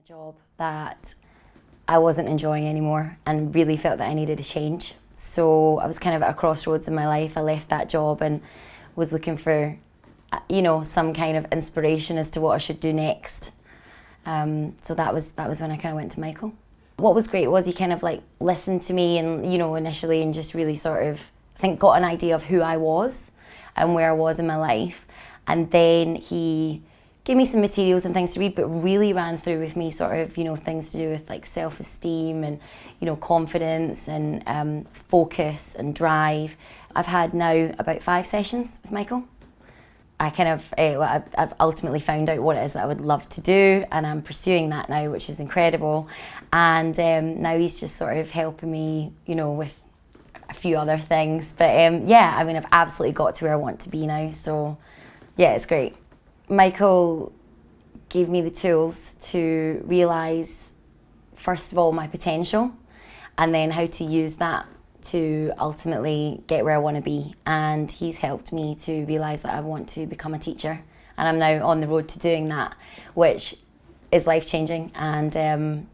job that I wasn't enjoying anymore and really felt that I needed a change. So I was kind of at a crossroads in my life. I left that job and was looking for, some kind of inspiration as to what I should do next. So that was when I kind of went to Michael. What was great was he kind of like listened to me and, initially, and just really sort of, I think, got an idea of who I was and where I was in my life. And then he gave me some materials and things to read, but really ran through with me sort of, things to do with like self-esteem and, confidence and focus and drive. I've had now about 5 sessions with Michael. I kind of, I've ultimately found out what it is that I would love to do, and I'm pursuing that now, which is incredible. And now he's just sort of helping me, with a few other things. But I've absolutely got to where I want to be now. So yeah, it's great. Michael gave me the tools to realise, first of all, my potential, and then how to use that to ultimately get where I want to be. And he's helped me to realise that I want to become a teacher, and I'm now on the road to doing that, which is life-changing. And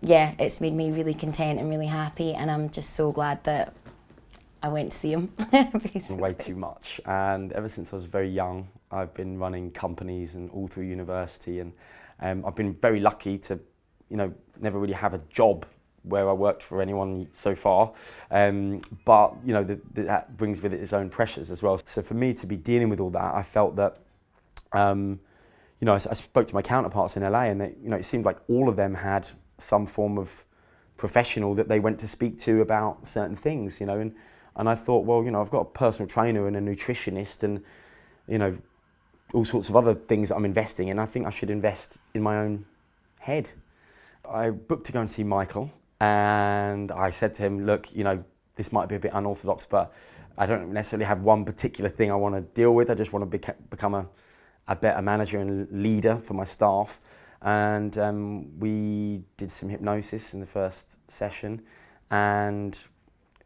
it's made me really content and really happy, and I'm just so glad that I went to see him. Basically. Way too much, and ever since I was very young I've been running companies and all through university, and I've been very lucky to never really have a job where I worked for anyone so far, but that brings with it its own pressures as well. So for me to be dealing with all that, I felt that I spoke to my counterparts in LA, and they, it seemed like all of them had some form of professional that they went to speak to about certain things, and I thought, well, I've got a personal trainer and a nutritionist and all sorts of other things that I'm investing in. I think I should invest in my own head. I booked to go and see Michael, and I said to him, look, this might be a bit unorthodox, but I don't necessarily have one particular thing I want to deal with. I just want to become a better manager and leader for my staff. And we did some hypnosis in the first session, and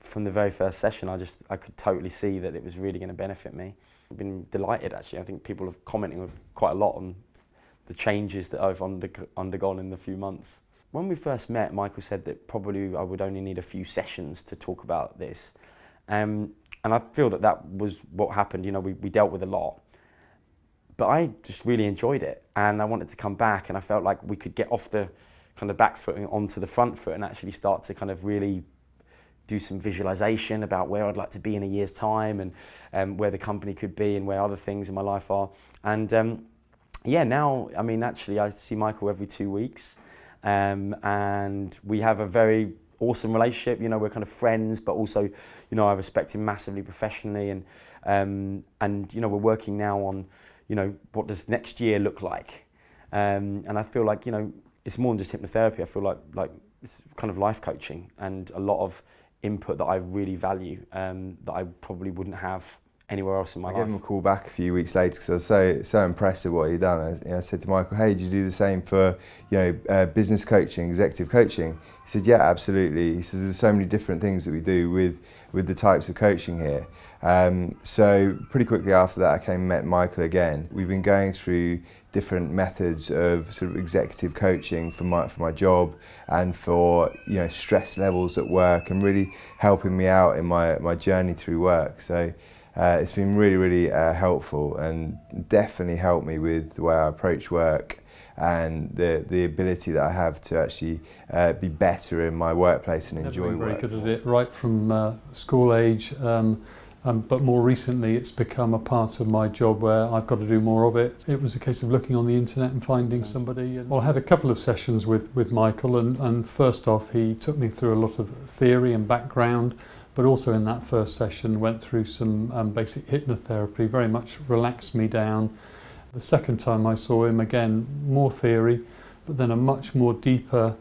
from the very first session I could totally see that it was really going to benefit me. I've been delighted, actually. I think people have commented quite a lot on the changes that I've undergone in the few months. When we first met, Michael said that probably I would only need a few sessions to talk about this. And I feel that was what happened. We dealt with a lot. But I just really enjoyed it, and I wanted to come back, and I felt like we could get off the kind of back foot and onto the front foot and actually start to kind of really do some visualization about where I'd like to be in a year's time, and where the company could be and where other things in my life are. And now, actually I see Michael every 2 weeks, and we have a very awesome relationship. We're kind of friends, but also, I respect him massively professionally, and we're working now on, what does next year look like? And I feel like, it's more than just hypnotherapy. I feel like it's kind of life coaching and a lot of input that I really value, that I probably wouldn't have anywhere else in my life. I gave him a call back a few weeks later because I was so impressed with what he'd done. I said to Michael, hey, do you do the same for business coaching, executive coaching? He said, yeah, absolutely. He says, there's so many different things that we do with the types of coaching here. So pretty quickly after that, I came and met Michael again. We've been going through different methods of sort of executive coaching for my job and for stress levels at work, and really helping me out in my journey through work. So it's been really, really helpful, and definitely helped me with the way I approach work and the ability that I have to actually be better in my workplace and enjoy work. Very good at it right from school age. But more recently it's become a part of my job where I've got to do more of it. It was a case of looking on the internet and finding somebody. Well, I had a couple of sessions with Michael, and first off he took me through a lot of theory and background, but also in that first session went through some basic hypnotherapy, very much relaxed me down. The second time I saw him, again, more theory, but then a much more deeper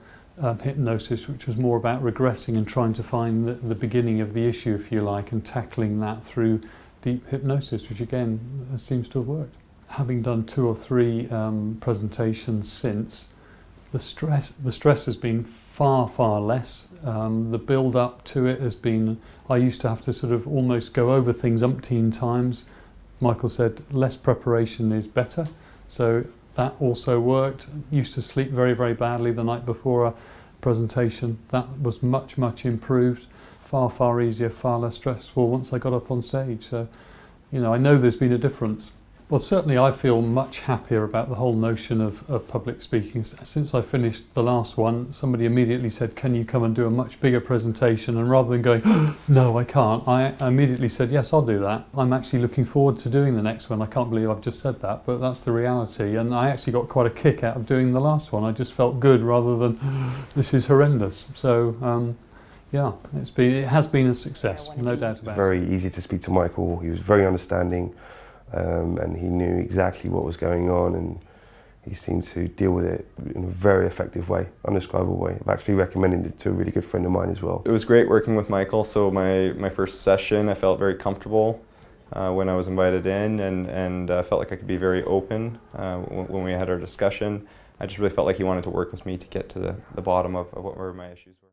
hypnosis, which was more about regressing and trying to find the beginning of the issue, if you like, and tackling that through deep hypnosis, which again seems to have worked. Having done 2 or 3 presentations since, the stress has been far, far less. The build up to it has been, I used to have to sort of almost go over things umpteen times. Michael said less preparation is better. So That also worked. Used to sleep very, very badly the night before a presentation. That was much, much improved. Far, far easier, far less stressful once I got up on stage. So, you know, I know there's been a difference. Well, certainly I feel much happier about the whole notion of public speaking. Since I finished the last one, somebody immediately said, can you come and do a much bigger presentation? And rather than going, no, I can't, I immediately said, yes, I'll do that. I'm actually looking forward to doing the next one. I can't believe I've just said that, but that's the reality. And I actually got quite a kick out of doing the last one. I just felt good rather than, this is horrendous. So, yeah, it has been a success, no doubt about it. Very easy to speak to Michael. He was very understanding. And he knew exactly what was going on, and he seemed to deal with it in a very effective way, undescribable way. I've actually recommended it to a really good friend of mine as well. It was great working with Michael. So my first session, I felt very comfortable when I was invited in, and felt like I could be very open when we had our discussion. I just really felt like he wanted to work with me to get to the bottom of what my issues were.